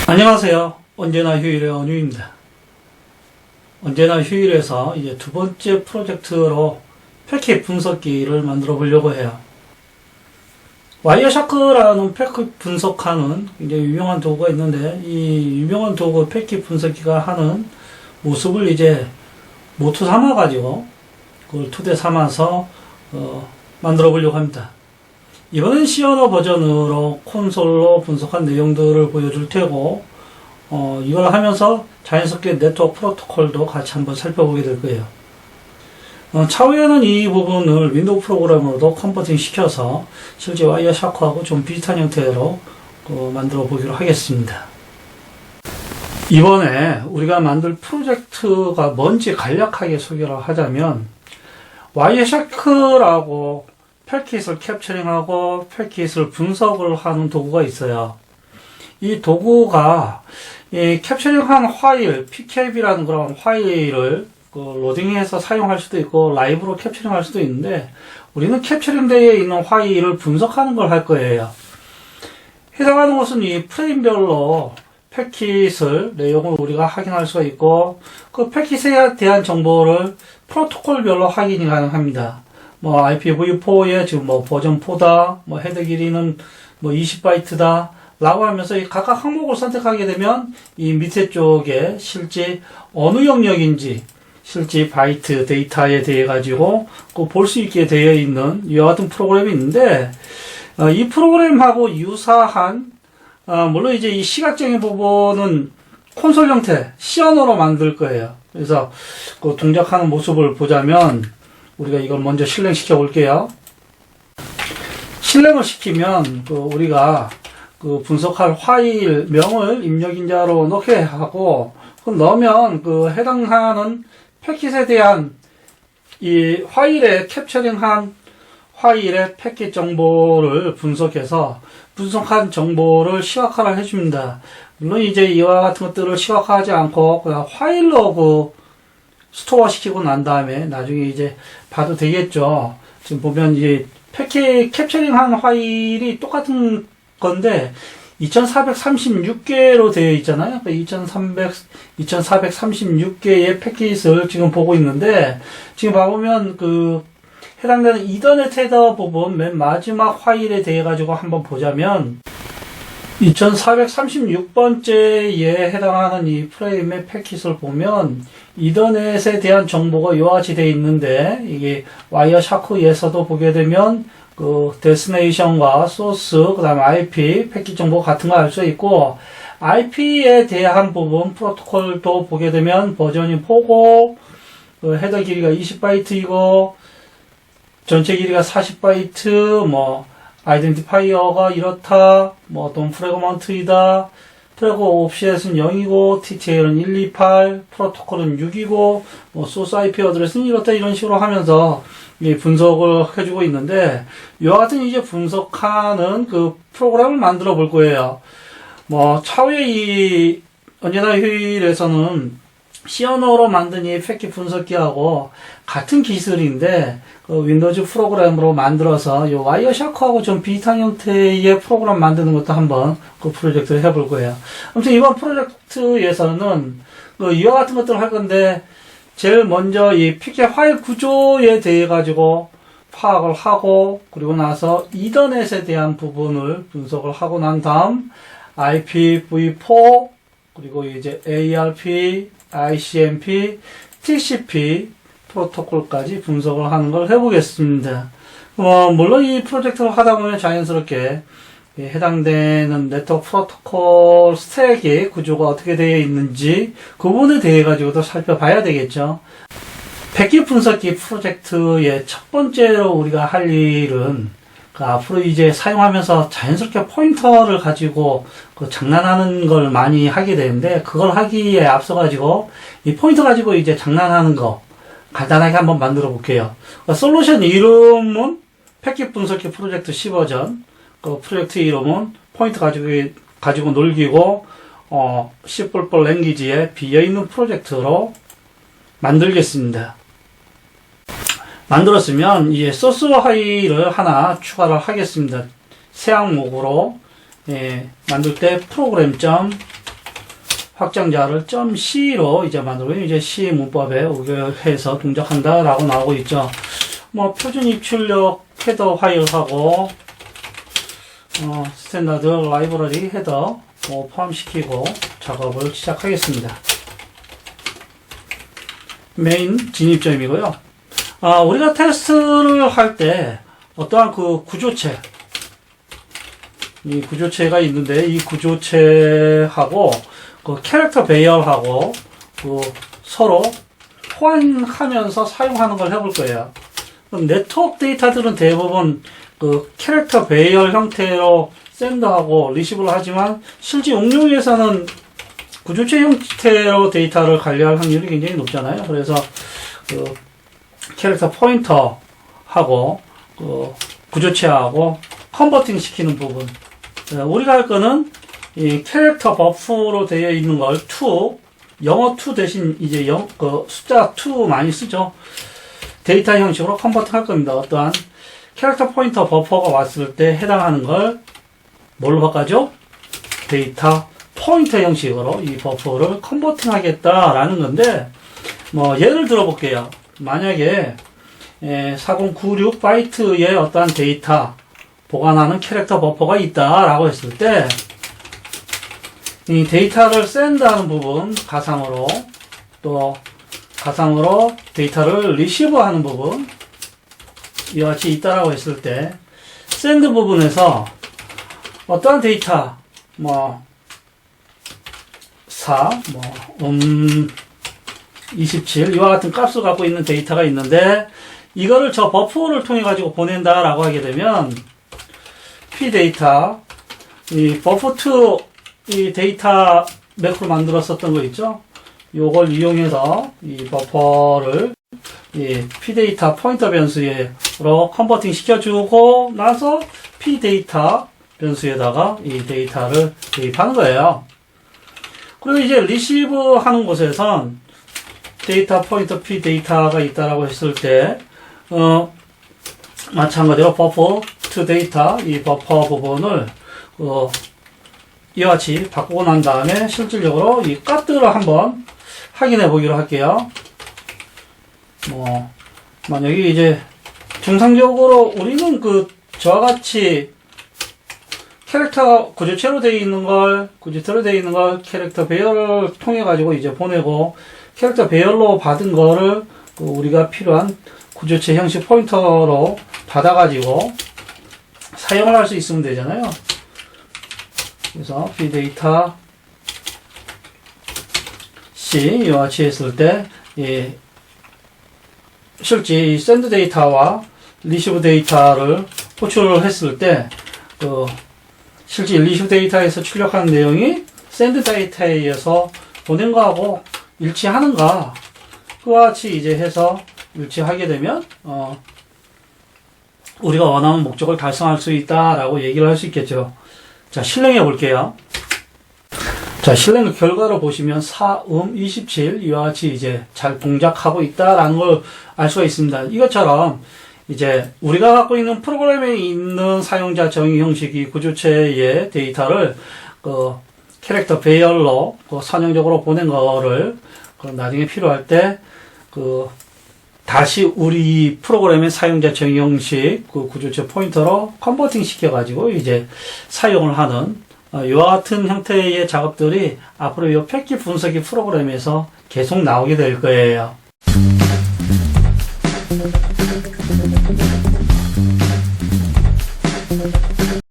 안녕하세요. 언제나 휴일의 언유입니다. 언제나 휴일에서 이제 두 번째 프로젝트로 패킷 분석기를 만들어 보려고 해요. 와이어샤크라는 패킷 분석하는 굉장히 유명한 도구가 있는데, 이 유명한 도구 패킷 분석기가 하는 모습을 이제 모투 삼아가지고 그걸 토대 삼아서 만들어 보려고 합니다. 이번엔 C 언어 버전으로 콘솔로 분석한 내용들을 보여줄 테고, 이걸 하면서 자연스럽게 네트워크 프로토콜도 같이 한번 살펴보게 될 거예요. 차후에는 이 부분을 윈도우 프로그램으로도 컨버팅 시켜서 실제 와이어샤크하고 좀 비슷한 형태로 만들어 보기로 하겠습니다. 이번에 우리가 만들 프로젝트가 뭔지 간략하게 소개를 하자면, 와이어샤크라고 패킷을 캡처링하고 패킷을 분석을 하는 도구가 있어요. 이 도구가 캡처링한 파일, pkb라는 그런 파일을 로딩해서 사용할 수도 있고 라이브로 캡처링할 수도 있는데, 우리는 캡처링되어 있는 파일을 분석하는 걸 할 거예요. 해당하는 것은 이 프레임별로 패킷을 내용을 우리가 확인할 수가 있고, 그 패킷에 대한 정보를 프로토콜별로 확인이 가능합니다. IPv4의 지금 버전 4다, 헤더 길이는 20바이트다, 라고 하면서 이 각각 항목을 선택하게 되면 이 밑에 쪽에 실제 어느 영역인지, 실제 바이트 데이터에 대해 가지고 볼 수 있게 되어 있는 이와 같은 프로그램이 있는데, 이 프로그램하고 유사한, 물론 이제 이 시각적인 부분은 콘솔 형태, C 언어로 만들 거예요. 그래서 그 동작하는 모습을 보자면, 우리가 이걸 먼저 실행시켜 볼게요. 실행을 시키면 우리가 분석할 파일 명을 입력인자로 넣게 하고, 넣으면 해당하는 패킷에 대한 이 파일에 캡처링한 파일의 패킷 정보를 분석해서 분석한 정보를 시각화를 해줍니다. 물론 이제 이와 같은 것들을 시각화하지 않고 그냥 파일로 스토어 시키고 난 다음에 나중에 이제 봐도 되겠죠. 지금 보면 이제 패킷 캡처링한 파일이 똑같은 건데 2436개로 되어 있잖아요. 2436개의 패킷을 지금 보고 있는데, 지금 봐보면 해당되는 이더넷 헤더 부분 맨 마지막 파일에 대해 가지고 한번 보자면 2436번째에 해당하는 이 프레임의 패킷을 보면 이더넷에 대한 정보가 이와 같이 되어 있는데, 이게 와이어샤크에서도 보게 되면 데스티네이션과 소스, 그 다음에 IP, 패킷 정보 같은 거 알 수 있고, IP에 대한 부분, 프로토콜도 보게 되면 버전이 4고, 헤더 길이가 20바이트이고, 전체 길이가 40바이트, 아이덴티파이어가 이렇다, 어떤 프래그먼트이다, 프래그 옵셋은 0이고, TTL은 128, 프로토콜은 6이고, 소스 IP 어드레스는 이렇다, 이런 식으로 하면서 분석을 해주고 있는데, 이와 같은 이제 분석하는 프로그램을 만들어 볼 거예요. 차후에 이 언제나 휴일에서는 C 언어로 만든 이 패킷 분석기하고 같은 기술인데, 윈도우즈 프로그램으로 만들어서 이 와이어샤크하고 좀 비슷한 형태의 프로그램 만드는 것도 한번 프로젝트를 해볼 거예요. 아무튼 이번 프로젝트에서는 이와 같은 것들을 할 건데, 제일 먼저 이 PK 파일 구조에 대해 가지고 파악을 하고, 그리고 나서 이더넷에 대한 부분을 분석을 하고 난 다음 IPv4, 그리고 이제 ARP, ICMP, TCP 프로토콜까지 분석을 하는 걸 해보겠습니다. 물론 이 프로젝트를 하다 보면 자연스럽게 해당되는 네트워크 프로토콜 스택의 구조가 어떻게 되어 있는지 그 부분에 대해 가지고도 살펴봐야 되겠죠. 패킷 분석기 프로젝트의 첫 번째로 우리가 할 일은 앞으로 이제 사용하면서 자연스럽게 포인터를 가지고 장난하는 걸 많이 하게 되는데, 그걸 하기에 앞서 가지고 이 포인터 가지고 이제 장난하는 거 간단하게 한번 만들어 볼게요. 솔루션 이름은 패킷 분석기 프로젝트 10버전, 프로젝트 이름은 포인트 가지고 놀기고, C++ 랭귀지에 비어있는 프로젝트로 만들겠습니다. 만들었으면 이제 소스 파일을 하나 추가를 하겠습니다. 새 항목으로 만들 때 프로그램 확장자를 .c로 이제 만들고 이제 C 문법에 의결해서 동작한다라고 나오고 있죠. 뭐 표준 입출력 헤더 파일하고 스탠다드 라이브러리 헤더 포함시키고 작업을 시작하겠습니다. 메인 진입점이고요. 우리가 테스트를 할 때 어떠한 그 구조체, 이 구조체가 있는데 이 구조체하고 그 캐릭터 배열하고 그 서로 호환하면서 사용하는 걸 해볼 거예요. 그럼 네트워크 데이터들은 대부분 그 캐릭터 배열 형태로 샌드하고 리시브를 하지만 실제 응용에서는 구조체 형태로 데이터를 관리할 확률이 굉장히 높잖아요. 그래서 그 캐릭터 포인터하고 그 구조체하고 컨버팅 시키는 부분. 우리가 할 거는 이 캐릭터 버프로 되어 있는 걸 영어 2 대신 이제 숫자 2 많이 쓰죠. 데이터 형식으로 컨버팅 할 겁니다. 어떠한 캐릭터 포인터 버퍼가 왔을 때 해당하는 걸 뭘로 바꿔줘? 데이터 포인터 형식으로 이 버퍼를 컨버팅 하겠다라는 건데, 뭐 예를 들어 볼게요. 만약에 4096 바이트의 어떠한 데이터 보관하는 캐릭터 버퍼가 있다라고 했을 때 이 데이터를 샌드하는 부분 가상으로, 또 가상으로 데이터를 리시브하는 부분 이와 같이 있다라고 했을 때 샌드 부분에서 어떠한 데이터 27 이와 같은 값을 갖고 있는 데이터가 있는데 이거를 저 버퍼를 통해 가지고 보낸다라고 하게 되면 p데이터 이 버퍼2 이 데이터 매크로 만들었었던 거 있죠? 요걸 이용해서 이 버퍼를 이 p데이터 포인터 변수로 컨버팅 시켜주고 나서 p데이터 변수에다가 이 데이터를 대입하는 거예요. 그리고 이제 리시브 하는 곳에선 데이터 포인터 p데이터가 있다라고 했을 때 마찬가지로 버퍼 to 데이터 이 버퍼 부분을 이와 같이 바꾸고 난 다음에 실질적으로 이 값들을 한번 확인해 보기로 할게요. 만약에 이제 정상적으로 우리는 저와 같이 캐릭터 구조체로 되어 있는 걸, 캐릭터 배열을 통해 가지고 이제 보내고, 캐릭터 배열로 받은 거를 우리가 필요한 구조체 형식 포인터로 받아가지고 사용을 할 수 있으면 되잖아요. 그래서 p데이터 C 이와 같이 했을 때 실제 이 샌드 데이터와 리시브 데이터를 호출을 했을 때 실제 리시브 데이터에서 출력하는 내용이 샌드 데이터에 의해서 보낸 거하고 일치하는가, 그와 같이 이제 해서 일치하게 되면 우리가 원하는 목적을 달성할 수 있다라고 얘기를 할 수 있겠죠. 자, 실행해 볼게요. 자, 실행 결과를 보시면 27 이와 같이 이제 잘 동작하고 있다라는 걸 알 수가 있습니다. 이것처럼 이제 우리가 갖고 있는 프로그램에 있는 사용자 정의 형식이 구조체의 데이터를 캐릭터 배열로 선형적으로 보낸 거를 나중에 필요할 때 다시 우리 프로그램의 사용자 정의 형식 구조체 포인터로 컨버팅 시켜가지고 이제 사용을 하는 이와 같은 형태의 작업들이 앞으로 이 패킷 분석기 프로그램에서 계속 나오게 될 거예요.